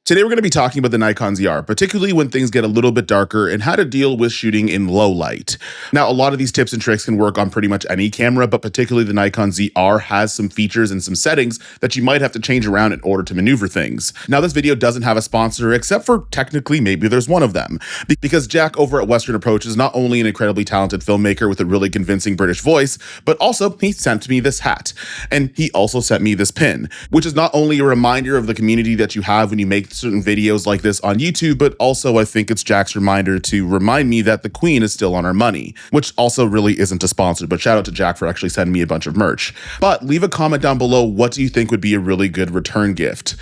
Today we're going to be talking about the Nikon ZR, particularly when things get a little bit darker and how to deal with shooting in low light. Now, a lot of these tips and tricks can work on pretty much any camera, but particularly the Nikon ZR has some features and some settings that you might have to change around in order to maneuver things. Now, this video doesn't have a sponsor, except for technically maybe there's one of them, because Jack over at Western Approach is not only an incredibly talented filmmaker with a really convincing British voice, but also he sent me this hat. And he also sent me this pin, which is not only a reminder of the community that you have when you make certain videos like this on YouTube, but also I think it's Jack's reminder to remind me that the Queen is still on our money, which also really isn't a sponsor, but shout out to Jack for actually sending me a bunch of merch. But leave a comment down below, what do you think would be a really good return gift?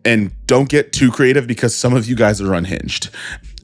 And don't get too creative because some of you guys are unhinged.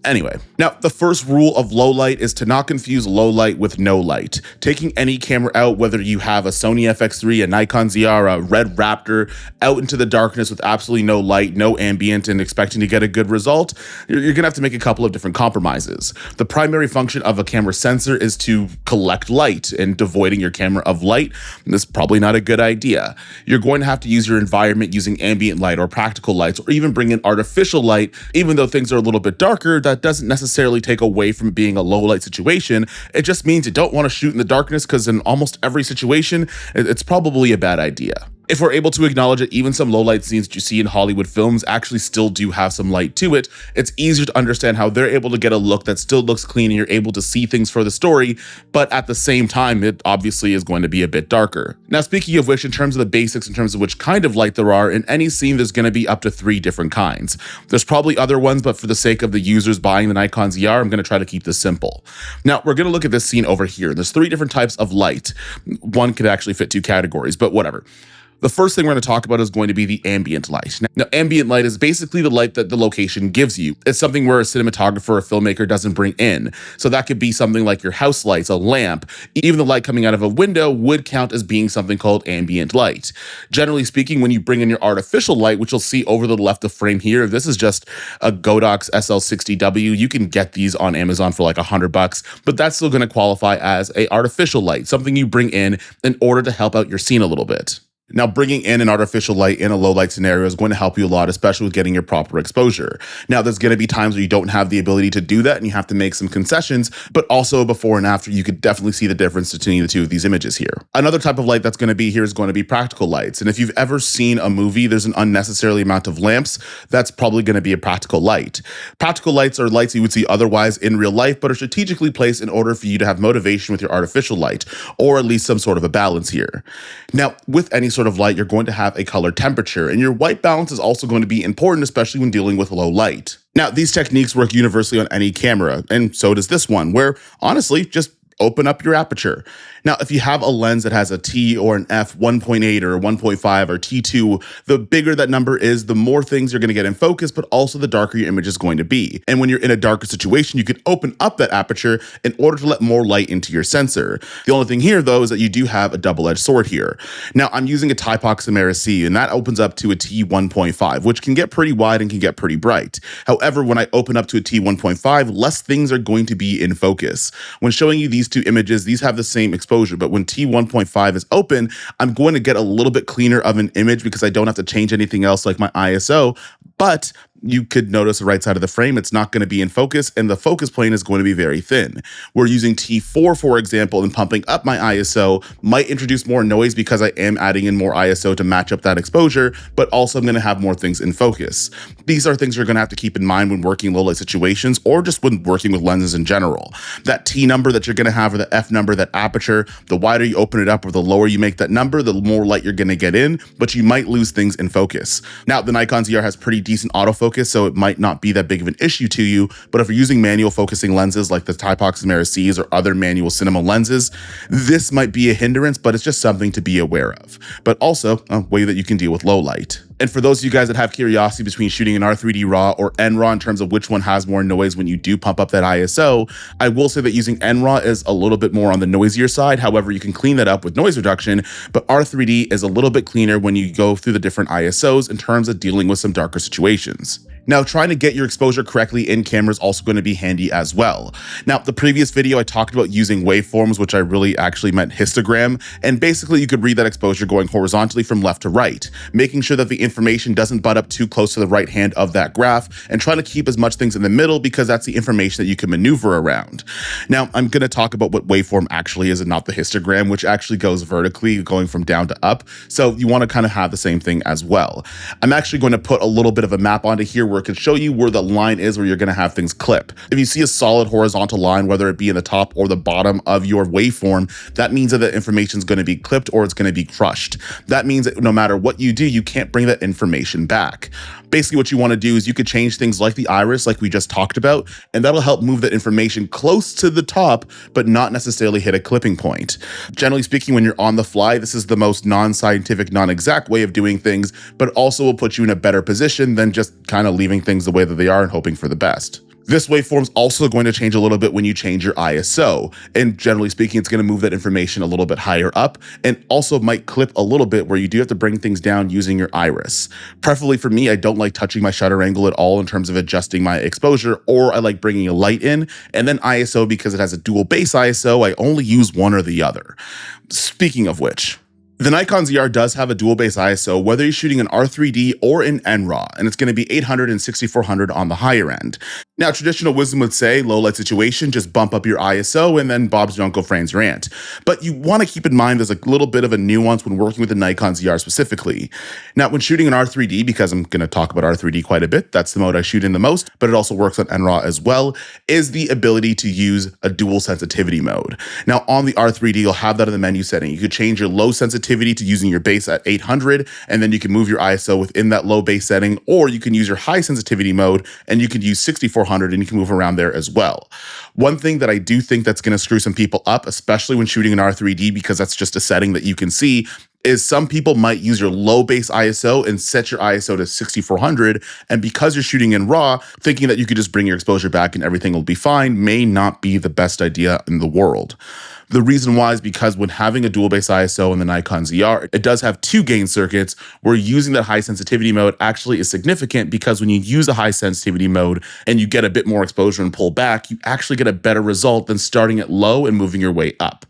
Anyway, now the first rule of low light is to not confuse low light with no light. Taking any camera out, whether you have a Sony FX3, a Nikon ZR, a Red Raptor, out into the darkness with absolutely no light, no ambient, and expecting to get a good result, you're gonna have to make a couple of different compromises. The primary function of a camera sensor is to collect light, and devoiding your camera of light is probably not a good idea. You're going to have to use your environment using ambient light or practical lights, or even bring in artificial light. Even though things are a little bit darker, that doesn't necessarily take away from being a low light situation. It just means you don't want to shoot in the darkness, because in almost every situation, it's probably a bad idea. If we're able to acknowledge that even some low light scenes that you see in Hollywood films actually still do have some light to it, it's easier to understand how they're able to get a look that still looks clean and you're able to see things for the story, but at the same time, it obviously is going to be a bit darker. Now, speaking of which, in terms of the basics, in terms of which kind of light there are, in any scene, there's going to be up to 3 different kinds. There's probably other ones, but for the sake of the users buying the Nikon ZR, I'm going to try to keep this simple. Now, we're going to look at this scene over here. There's 3 different types of light. One could actually fit 2 categories, but whatever. The first thing we're going to talk about is going to be the ambient light. Now, ambient light is basically the light that the location gives you. It's something where a cinematographer or filmmaker doesn't bring in. So that could be something like your house lights, a lamp. Even the light coming out of a window would count as being something called ambient light. Generally speaking, when you bring in your artificial light, which you'll see over the left of frame here, this is just a Godox SL60W. You can get these on Amazon for like $100, but that's still going to qualify as an artificial light, something you bring in order to help out your scene a little bit. Now, bringing in an artificial light in a low light scenario is going to help you a lot, especially with getting your proper exposure. Now, there's going to be times where you don't have the ability to do that and you have to make some concessions, but also before and after, you could definitely see the difference between the 2 of these images here. Another type of light that's going to be here is going to be practical lights. And if you've ever seen a movie, there's an unnecessary amount of lamps, that's probably going to be a practical light. Practical lights are lights you would see otherwise in real life, but are strategically placed in order for you to have motivation with your artificial light, or at least some sort of a balance here. Now, with any sort of light, you're going to have a color temperature, and your white balance is also going to be important, especially when dealing with low light. Now, these techniques work universally on any camera, and so does this one, where honestly, just open up your aperture. Now, if you have a lens that has a T or an f 1.8 or 1.5 or T2, the bigger that number is, the more things you're going to get in focus, but also the darker your image is going to be. And when you're in a darker situation, you can open up that aperture in order to let more light into your sensor. The only thing here, though, is that you do have a double-edged sword here. Now, I'm using a Typoxamera C, and that opens up to a T1.5, which can get pretty wide and can get pretty bright. However, when I open up to a T1.5, less things are going to be in focus. When showing you these 2 images, these have the same exposure, but when T1.5 is open, I'm going to get a little bit cleaner of an image because I don't have to change anything else like my ISO, but you could notice the right side of the frame, it's not going to be in focus, and the focus plane is going to be very thin. We're using T4, for example, and pumping up my ISO might introduce more noise because I am adding in more ISO to match up that exposure, but also I'm going to have more things in focus. These are things you're going to have to keep in mind when working low light situations, or just when working with lenses in general. That T number that you're going to have, or the F number, that aperture, the wider you open it up or the lower you make that number, the more light you're going to get in, but you might lose things in focus. Now, the Nikon ZR has pretty decent autofocus, so it might not be that big of an issue to you, but if you're using manual focusing lenses like the Typoxamera Cs or other manual cinema lenses, this might be a hindrance, but it's just something to be aware of. But also a way that you can deal with low light. And for those of you guys that have curiosity between shooting an R3D RAW or NRAW in terms of which one has more noise when you do pump up that ISO, I will say that using NRAW is a little bit more on the noisier side. However, you can clean that up with noise reduction, but R3D is a little bit cleaner when you go through the different ISOs in terms of dealing with some darker situations. Now, trying to get your exposure correctly in camera is also going to be handy as well. Now, the previous video I talked about using waveforms, which I really actually meant histogram, and basically you could read that exposure going horizontally from left to right, making sure that the information doesn't butt up too close to the right hand of that graph, and trying to keep as much things in the middle because that's the information that you can maneuver around. Now, I'm going to talk about what waveform actually is and not the histogram, which actually goes vertically, going from down to up. So you want to kind of have the same thing as well. I'm actually going to put a little bit of a map onto here where it can show you where the line is where you're going to have things clip. If you see a solid horizontal line, whether it be in the top or the bottom of your waveform, that means that the information is going to be clipped or it's going to be crushed. That means that no matter what you do, you can't bring that information back. Basically, what you want to do is you could change things like the iris, like we just talked about, and that'll help move that information close to the top, but not necessarily hit a clipping point. Generally speaking, when you're on the fly, this is the most non-scientific, non-exact way of doing things, but also will put you in a better position than just kind of leaving things the way that they are and hoping for the best. This waveform's also going to change a little bit when you change your ISO. And generally speaking, it's going to move that information a little bit higher up, and also might clip a little bit where you do have to bring things down using your iris. Preferably for me, I don't like touching my shutter angle at all in terms of adjusting my exposure, or I like bringing a light in. And then ISO, because it has a dual base ISO, I only use one or the other. Speaking of which, the Nikon ZR does have a dual base ISO, whether you're shooting in R3D or in NRAW, and it's going to be 800 and 6400 on the higher end. Now, traditional wisdom would say, low light situation, just bump up your ISO and then Bob's your Uncle Fran's rant. But you want to keep in mind there's a little bit of a nuance when working with the Nikon ZR specifically. Now, when shooting in R3D, because I'm going to talk about R3D quite a bit, that's the mode I shoot in the most, but it also works on NRAW as well, is the ability to use a dual sensitivity mode. Now, on the R3D, you'll have that in the menu setting. You could change your low sensitivity to using your base at 800, and then you can move your ISO within that low base setting, or you can use your high sensitivity mode, and you can use 6400, and you can move around there as well. One thing that I do think that's going to screw some people up, especially when shooting in R3D, because that's just a setting that you can see, is some people might use your low base ISO and set your ISO to 6400, and because you're shooting in RAW, thinking that you could just bring your exposure back and everything will be fine may not be the best idea in the world. The reason why is because when having a dual base ISO in the Nikon ZR, it does have two gain circuits, where using that high sensitivity mode actually is significant, because when you use a high sensitivity mode and you get a bit more exposure and pull back, you actually get a better result than starting at low and moving your way up.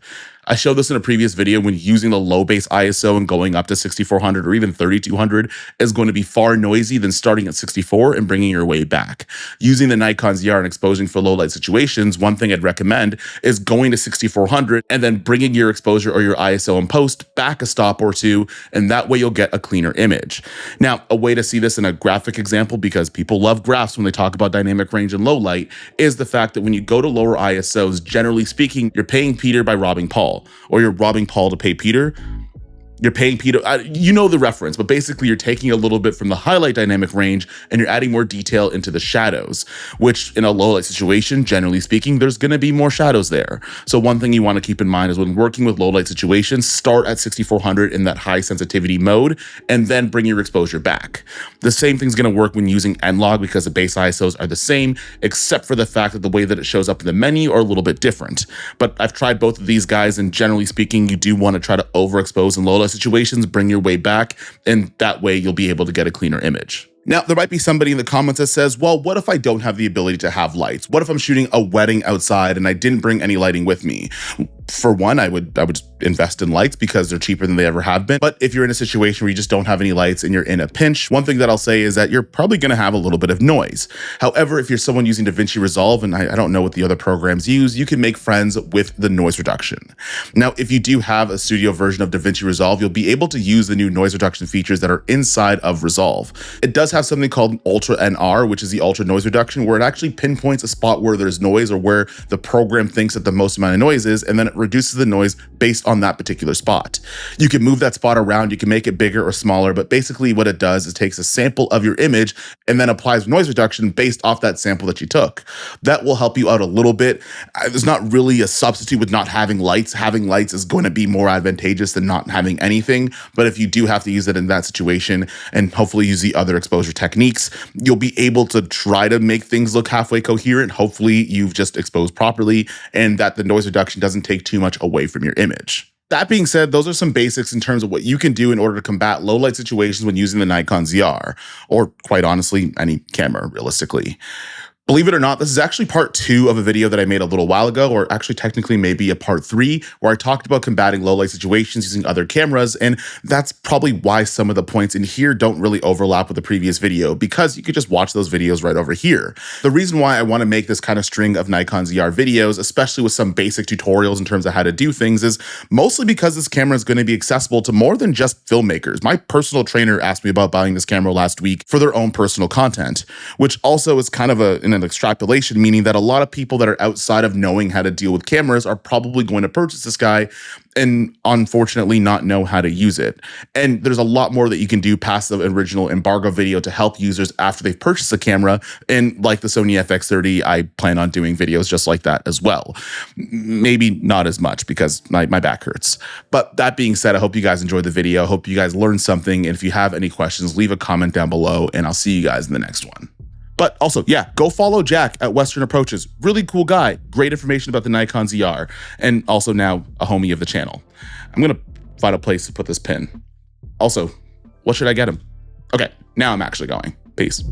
I showed this in a previous video when using the low base ISO and going up to 6400 or even 3200 is going to be far noisy than starting at 64 and bringing your way back. Using the Nikon ZR and exposing for low light situations, one thing I'd recommend is going to 6400 and then bringing your exposure or your ISO in post back a stop or two, and that way you'll get a cleaner image. Now, a way to see this in a graphic example, because people love graphs when they talk about dynamic range and low light, is the fact that when you go to lower ISOs, generally speaking, you're paying Peter by robbing Paul. Or you're robbing Paul to pay Peter. You're paying Peter, you know the reference, but basically you're taking a little bit from the highlight dynamic range and you're adding more detail into the shadows, which in a low light situation, generally speaking, there's going to be more shadows there. So one thing you want to keep in mind is when working with low light situations, start at 6400 in that high sensitivity mode and then bring your exposure back. The same thing's going to work when using N-Log, because the base ISOs are the same, except for the fact that the way that it shows up in the menu are a little bit different. But I've tried both of these guys, and generally speaking, you do want to try to overexpose in low light situations, bring your way back, and that way you'll be able to get a cleaner image. Now, there might be somebody in the comments that says, well, what if I don't have the ability to have lights? What if I'm shooting a wedding outside and I didn't bring any lighting with me? For one, I would invest in lights because they're cheaper than they ever have been. But if you're in a situation where you just don't have any lights and you're in a pinch, one thing that I'll say is that you're probably going to have a little bit of noise. However, if you're someone using DaVinci Resolve, and I don't know what the other programs use, you can make friends with the noise reduction. Now, if you do have a studio version of DaVinci Resolve, you'll be able to use the new noise reduction features that are inside of Resolve. It does have something called Ultra NR, which is the ultra noise reduction, where it actually pinpoints a spot where there's noise or where the program thinks that the most amount of noise is, and then it reduces the noise based on that particular spot. You can move that spot around, you can make it bigger or smaller, but basically what it does is takes a sample of your image and then applies noise reduction based off that sample that you took. That will help you out a little bit. There's not really a substitute with not having lights. Having lights is going to be more advantageous than not having anything, but if you do have to use it in that situation and hopefully use the other exposure techniques, you'll be able to try to make things look halfway coherent. Hopefully you've just exposed properly and that the noise reduction doesn't take too much away from your image. That being said, those are some basics in terms of what you can do in order to combat low light situations when using the Nikon ZR, or quite honestly, any camera realistically. Believe it or not, this is actually part 2 of a video that I made a little while ago, or actually technically maybe a part 3, where I talked about combating low light situations using other cameras, and that's probably why some of the points in here don't really overlap with the previous video, because you could just watch those videos right over here. The reason why I want to make this kind of string of Nikon ZR videos, especially with some basic tutorials in terms of how to do things, is mostly because this camera is going to be accessible to more than just filmmakers. My personal trainer asked me about buying this camera last week for their own personal content, which also is kind of an extrapolation, meaning that a lot of people that are outside of knowing how to deal with cameras are probably going to purchase this guy and unfortunately not know how to use it. And there's a lot more that you can do past the original embargo video to help users after they've purchased a camera. And like the Sony FX30, I plan on doing videos just like that as well. Maybe not as much because my back hurts. But that being said, I hope you guys enjoyed the video. I hope you guys learned something. And if you have any questions, leave a comment down below and I'll see you guys in the next one. But also, yeah, go follow Jack at Western Approaches. Really cool guy. Great information about the Nikon ZR. And also now a homie of the channel. I'm going to find a place to put this pin. Also, what should I get him? Okay, now I'm actually going. Peace.